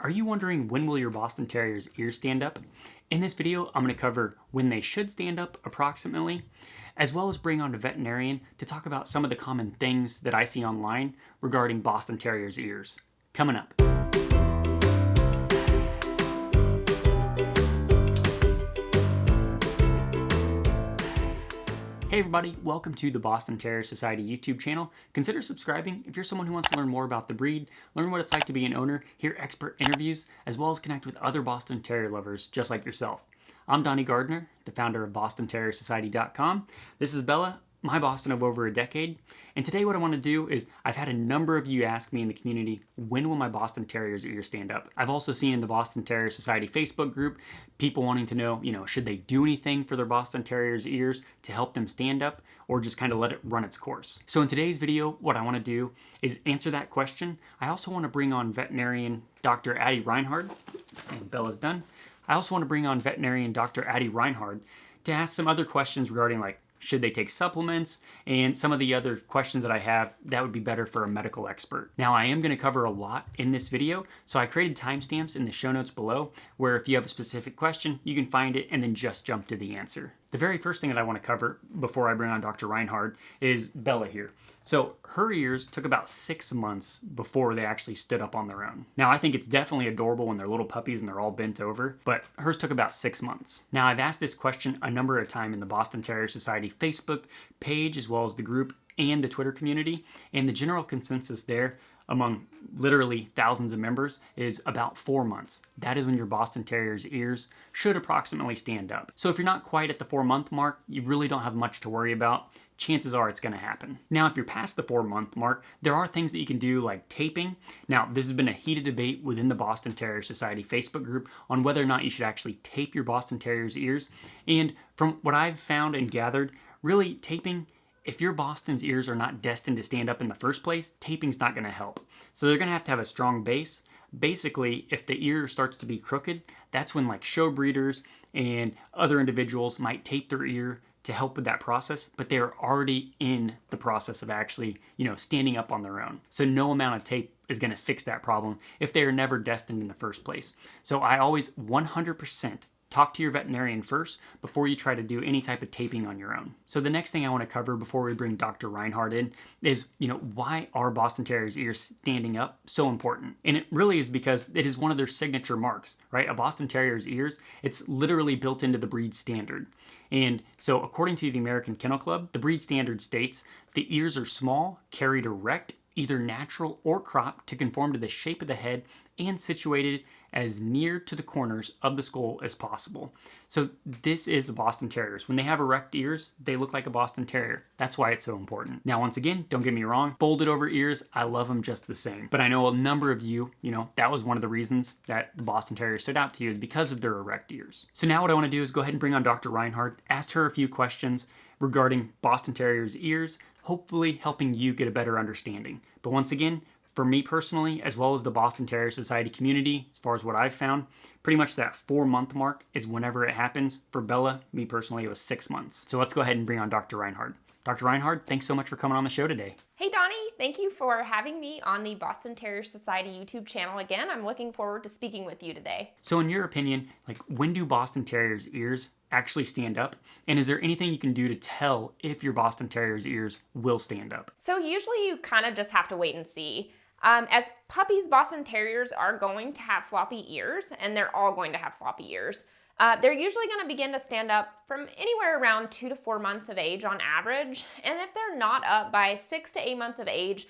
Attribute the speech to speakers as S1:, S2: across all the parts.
S1: Are you wondering when will your Boston Terrier's ears stand up? In this video, I'm going to cover when they should stand up approximately, as well as bring on a veterinarian to talk about some of the common things that I see online regarding Boston Terrier's ears. Coming up. Hey everybody, welcome to the Boston Terrier Society YouTube channel. Consider subscribing if you're someone who wants to learn more about the breed, learn what it's like to be an owner, hear expert interviews, as well as connect with other Boston Terrier lovers just like yourself. I'm Donnie Gardner, the founder of BostonTerrierSociety.com. This is Bella, my Boston of over a decade. And today what I want to do is, I've had a number of you ask me in the community, when will my Boston Terrier's ears stand up? I've also seen in the Boston Terrier Society Facebook group, people wanting to know, should they do anything for their Boston Terrier's ears to help them stand up, or just kind of let it run its course? So in today's video, what I want to do is answer that question. I also want to bring on veterinarian Dr. Addie Reinhard, and Bella's done. I also want to bring on veterinarian Dr. Addie Reinhard to ask some other questions regarding should they take supplements, and some of the other questions that I have that would be better for a medical expert. Now, I am going to cover a lot in this video, so I created timestamps in the show notes below where if you have a specific question, you can find it and then just jump to the answer. The very first thing that I want to cover before I bring on Dr. Reinhard is Bella here. So her ears took about 6 months before they actually stood up on their own. Now, I think it's definitely adorable when they're little puppies and they're all bent over, but hers took about 6 months. Now, I've asked this question a number of times in the Boston Terrier Society Facebook page, as well as the group and the Twitter community, and the general consensus there among literally thousands of members is about 4 months. That is when your Boston Terrier's ears should approximately stand up. So if you're not quite at the 4-month mark, you really don't have much to worry about. Chances are it's going to happen. Now, if you're past the 4-month mark, there are things that you can do like taping. Now, this has been a heated debate within the Boston Terrier Society Facebook group on whether or not you should actually tape your Boston Terrier's ears. And from what I've found and gathered, really taping, if your Boston's ears are not destined to stand up in the first place, taping's not going to help. So they're going to have a strong base. Basically, if the ear starts to be crooked, that's when show breeders and other individuals might tape their ear to help with that process, but they're already in the process of actually, standing up on their own. So no amount of tape is going to fix that problem if they are never destined in the first place. So I always 100% talk to your veterinarian first before you try to do any type of taping on your own. So the next thing I want to cover before we bring Dr. Reinhard in is, why are Boston Terrier's ears standing up so important? And it really is because it is one of their signature marks, right? A Boston Terrier's ears, it's literally built into the breed standard. And so according to the American Kennel Club, the breed standard states the ears are small, carried erect, either natural or cropped to conform to the shape of the head and situated as near to the corners of the skull as possible. So this is a Boston Terriers. When they have erect ears, they look like a Boston Terrier. That's why it's so important. Now, once again, don't get me wrong, folded over ears, I love them just the same. But I know a number of you, that was one of the reasons that the Boston Terrier stood out to you is because of their erect ears. So now what I want to do is go ahead and bring on Dr. Reinhard, ask her a few questions regarding Boston Terrier's ears, hopefully helping you get a better understanding. But once again, for me personally, as well as the Boston Terrier Society community, as far as what I've found, pretty much that 4-month mark is whenever it happens. For Bella, me personally, it was 6 months. So let's go ahead and bring on Dr. Reinhard. Dr. Reinhard, thanks so much for coming on the show today.
S2: Hey Donnie, thank you for having me on the Boston Terrier Society YouTube channel again. I'm looking forward to speaking with you today.
S1: So in your opinion, when do Boston Terrier's ears actually stand up? And is there anything you can do to tell if your Boston Terrier's ears will stand up?
S2: So usually you kind of just have to wait and see. As puppies, Boston Terriers are going to have floppy ears, and they're all going to have floppy ears. They're usually going to begin to stand up from anywhere around 2 to 4 months of age on average. And if they're not up by 6 to 8 months of age,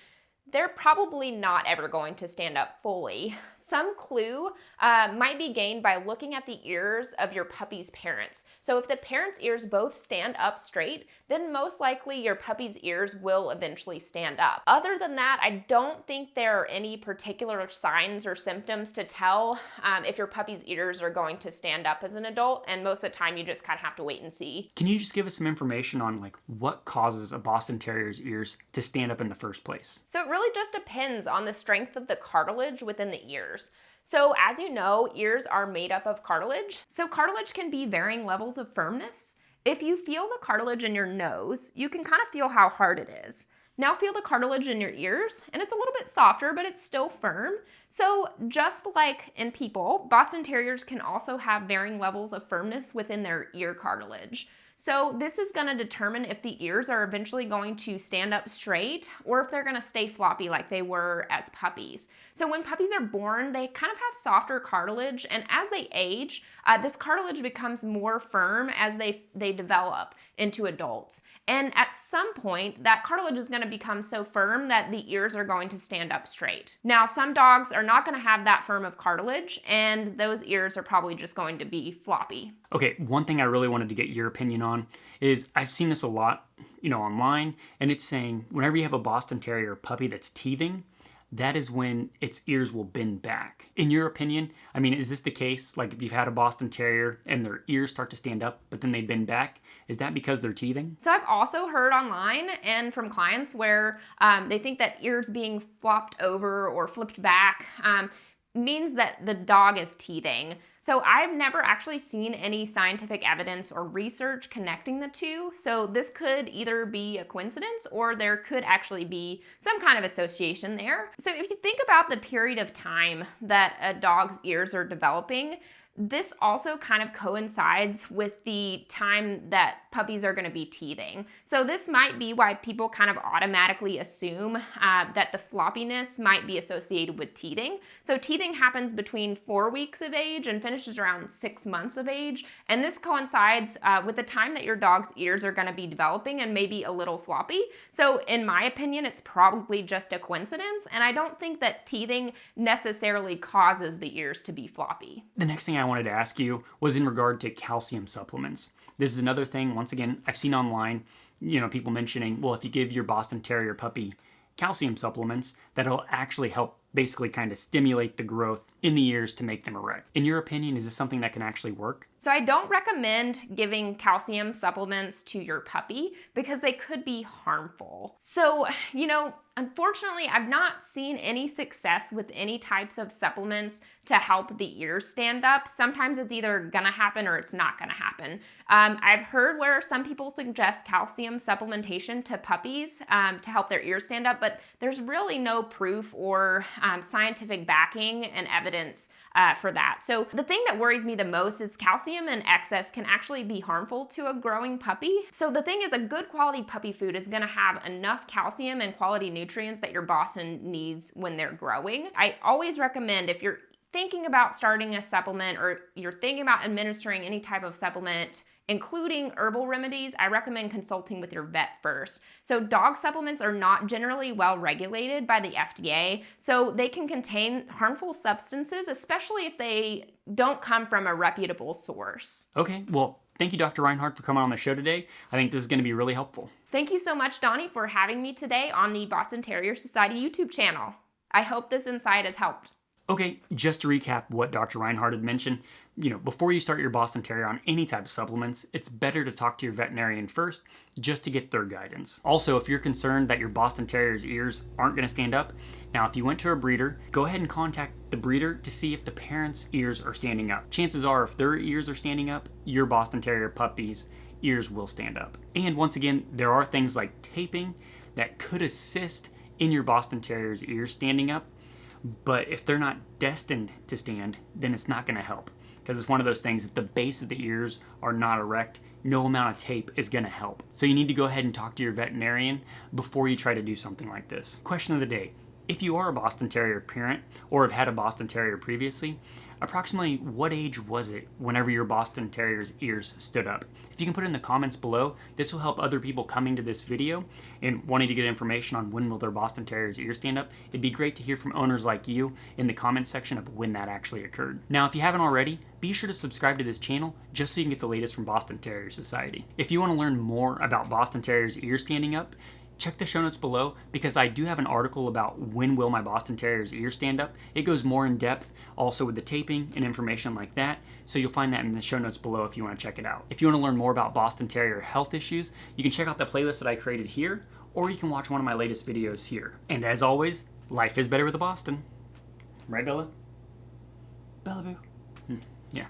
S2: they're probably not ever going to stand up fully. Some clue might be gained by looking at the ears of your puppy's parents. So if the parents' ears both stand up straight, then most likely your puppy's ears will eventually stand up. Other than that, I don't think there are any particular signs or symptoms to tell if your puppy's ears are going to stand up as an adult, and most of the time you just kind of have to wait and see.
S1: Can you just give us some information on what causes a Boston Terrier's ears to stand up in the first place?
S2: So it really just depends on the strength of the cartilage within the ears. So as you know, ears are made up of cartilage. So cartilage can be varying levels of firmness. If you feel the cartilage in your nose, you can kind of feel how hard it is. Now feel the cartilage in your ears, and it's a little bit softer, but it's still firm. So just like in people, Boston Terriers can also have varying levels of firmness within their ear cartilage. So this is going to determine if the ears are eventually going to stand up straight or if they're going to stay floppy like they were as puppies. So when puppies are born, they kind of have softer cartilage, and as they age, this cartilage becomes more firm as they develop into adults. And at some point, that cartilage is going to become so firm that the ears are going to stand up straight. Now, some dogs are not going to have that firm of cartilage, and those ears are probably just going to be floppy.
S1: Okay, one thing I really wanted to get your opinion on is I've seen this a lot, online, and it's saying whenever you have a Boston Terrier puppy that's teething, that is when its ears will bend back. In your opinion, is this the case? Like if you've had a Boston Terrier and their ears start to stand up, but then they bend back, is that because they're teething?
S2: So I've also heard online and from clients where they think that ears being flopped over or flipped back means that the dog is teething. So I've never actually seen any scientific evidence or research connecting the two. So this could either be a coincidence or there could actually be some kind of association there. So if you think about the period of time that a dog's ears are developing, this also kind of coincides with the time that puppies are going to be teething. So this might be why people kind of automatically assume that the floppiness might be associated with teething. So teething happens between 4 weeks of age and finishes around 6 months of age. And this coincides with the time that your dog's ears are going to be developing and maybe a little floppy. So in my opinion, it's probably just a coincidence. And I don't think that teething necessarily causes the ears to be floppy.
S1: The next thing I wanted to ask you was in regard to calcium supplements. This is another thing, once again, I've seen online, people mentioning, well, if you give your Boston Terrier puppy calcium supplements, that'll actually help basically kind of stimulate the growth in the ears to make them erect. In your opinion, is this something that can actually work?
S2: So I don't recommend giving calcium supplements to your puppy because they could be harmful. So, unfortunately, I've not seen any success with any types of supplements to help the ears stand up. Sometimes it's either gonna happen or it's not gonna happen. I've heard where some people suggest calcium supplementation to puppies to help their ears stand up, but there's really no proof or scientific backing and evidence for that. So the thing that worries me the most is calcium in excess can actually be harmful to a growing puppy. So the thing is, a good quality puppy food is gonna have enough calcium and quality nutrients that your Boston needs when they're growing. I always recommend, if you're thinking about starting a supplement or you're thinking about administering any type of supplement, including herbal remedies, I recommend consulting with your vet first. So dog supplements are not generally well regulated by the FDA, so they can contain harmful substances, especially if they don't come from a reputable source.
S1: Okay, well, thank you, Dr. Reinhardt, for coming on the show today. I think this is going to be really helpful.
S2: Thank you so much, Donnie, for having me today on the Boston Terrier Society YouTube channel. I hope this insight has helped.
S1: Okay, just to recap what Dr. Reinhardt had mentioned, before you start your Boston Terrier on any type of supplements, it's better to talk to your veterinarian first just to get their guidance. Also, if you're concerned that your Boston Terrier's ears aren't going to stand up, now if you went to a breeder, go ahead and contact the breeder to see if the parent's ears are standing up. Chances are, if their ears are standing up, your Boston Terrier puppy's ears will stand up. And once again, there are things like taping that could assist in your Boston Terrier's ears standing up. But if they're not destined to stand, then it's not going to help. Because it's one of those things that the base of the ears are not erect. No amount of tape is going to help. So you need to go ahead and talk to your veterinarian before you try to do something like this. Question of the day. If you are a Boston Terrier parent or have had a Boston Terrier previously, approximately what age was it whenever your Boston Terrier's ears stood up? If you can put it in the comments below, this will help other people coming to this video and wanting to get information on when will their Boston Terrier's ears stand up. It'd be great to hear from owners like you in the comments section of when that actually occurred. Now, if you haven't already, be sure to subscribe to this channel just so you can get the latest from Boston Terrier Society. If you want to learn more about Boston Terrier's ears standing up, check the show notes below because I do have an article about when will my Boston Terrier's ears stand up. It goes more in depth also with the taping and information like that. So you'll find that in the show notes below if you want to check it out. If you want to learn more about Boston Terrier health issues, you can check out the playlist that I created here, or you can watch one of my latest videos here. And as always, life is better with a Boston. Right, Bella? Bella Boo? Yeah.